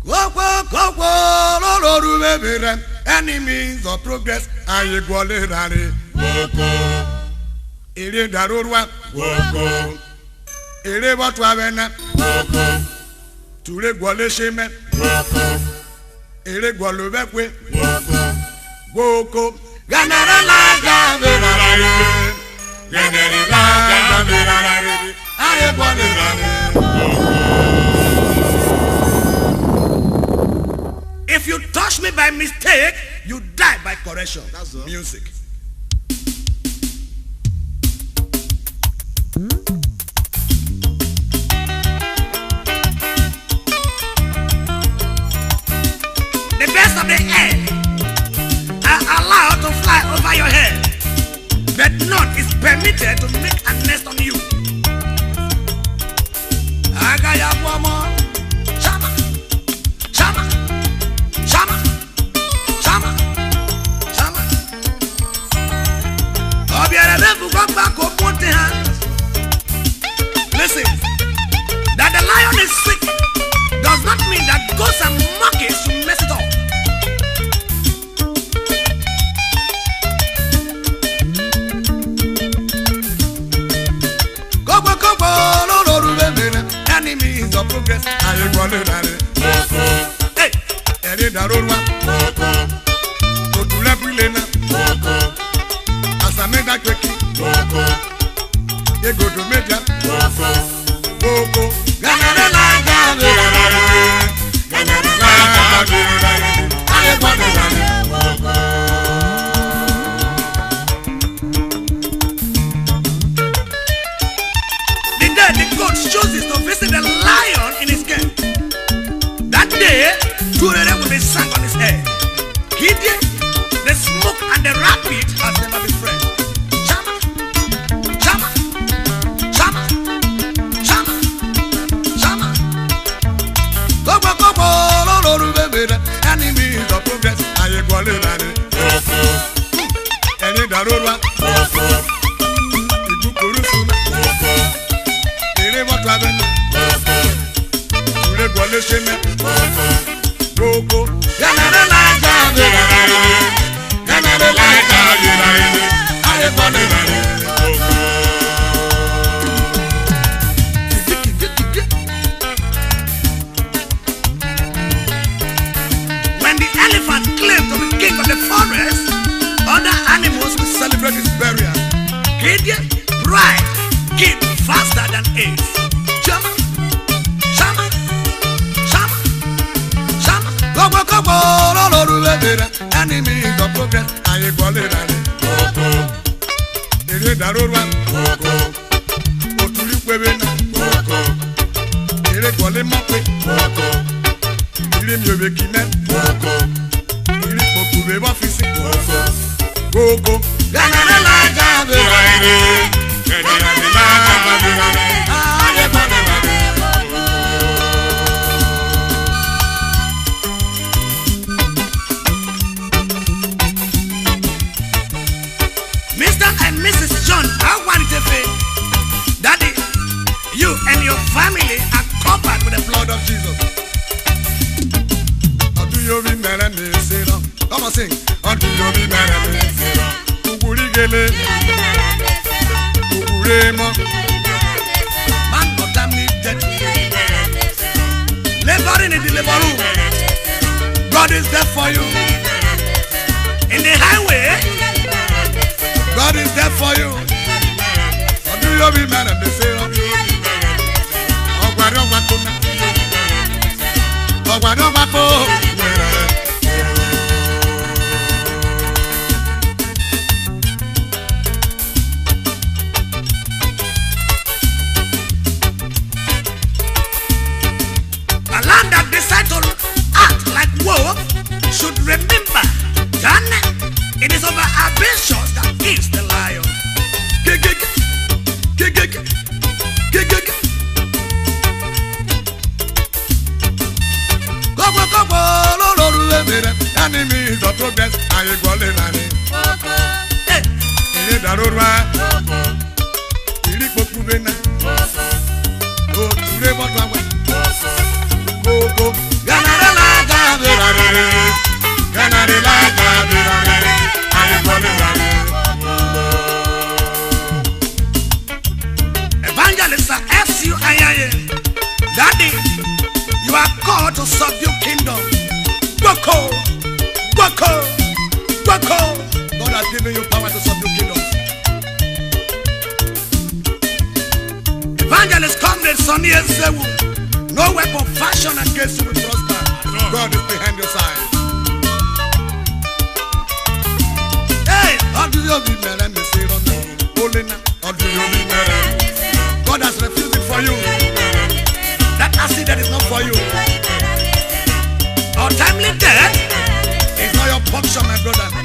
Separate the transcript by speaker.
Speaker 1: Ghwoko, Urhobo, enemies of progress. Aye gwale rare.
Speaker 2: Ghwoko.
Speaker 1: Ere darorwa.
Speaker 2: Ghwoko.
Speaker 1: Ere watu avena.
Speaker 2: Ghwoko.
Speaker 1: Ture gwale sheme.
Speaker 2: Ghwoko.
Speaker 1: Ere gwalo bekwe.
Speaker 2: Ghwoko.
Speaker 1: Ghwoko.
Speaker 2: Ganara la gaverare. Ganara la gaverare.
Speaker 1: Aye gwale rare. If you touch me by mistake, you die by correction. That's all. Music. The best of the air are allowed to fly over your head, but none is permitted to make a nest on you. Agaya woman, chama, chama, chama, chama, chama. Listen, that the lion is sick does not mean that ghosts and monkeys should mess it up. Enemies of progress. Aye gwale rare. Hey, ere darorwa. Otule brilena. Asameda kweki. Egodo media. Ghwoko. Ganara la gaverare. Ganara la gaverare. Aye gwale rare. The God chooses to visit the lion in his cave. That day, Urhobo will be sung on his head. Gideon, the smoke and the rabbit has never been friends. Chama, chama, chama, chama, chama. Ghwoko, Urhobo, enemies of progress. Aye gwale rare. Ene darorwa. Igukuru suna. What happened? Ture gwale sheme. Ghwoko. Ganara la gaverare. Ganara la gaverare. Aye gwale rare. When the elephant claimed to be king of the forest, other animals will celebrate his burial. Gideon, pride, killed faster than AIDS. Chama, chama, chama, chama. Ghwoko, Urhobo, enemies of progress. Aye gwale rare. Ere darorwa. Otuli kwebena. Ere gwale mokwe. Ire miobe kime. Ire pokube wafisi. Ghwoko. Ganara la gaverare. Mr. and Mrs. John, I want to say, Daddy, you and your family are covered with the blood of Jesus. Do you remember me? Come on, sing. Do you remember me? Ugurigele. Man got damn needed. Laboring in the labor room. God is there for you. In the highway, God is there for you. Or do you be mad at the same? A land that decides to act like wolf should remember that it is over ambitious that is the lion. Enemies of progress. Aye gwale rare. Ere darorwa. Iri pokubena. Ture botwa. Ghwoko. Ganara power to subdue kingdom. Ghwoko, Ghwoko, Ghwoko. God has given you power to subdue kingdoms. Evangelist Comrade Sonny Ezewu. No weapon fashioned against you will prosper. God is behind your side. Hey, how do you be mad and say on the holy now? How do you be mad? God has refused it for you. That accident is not for you. Untimely death is not your portion, my brother.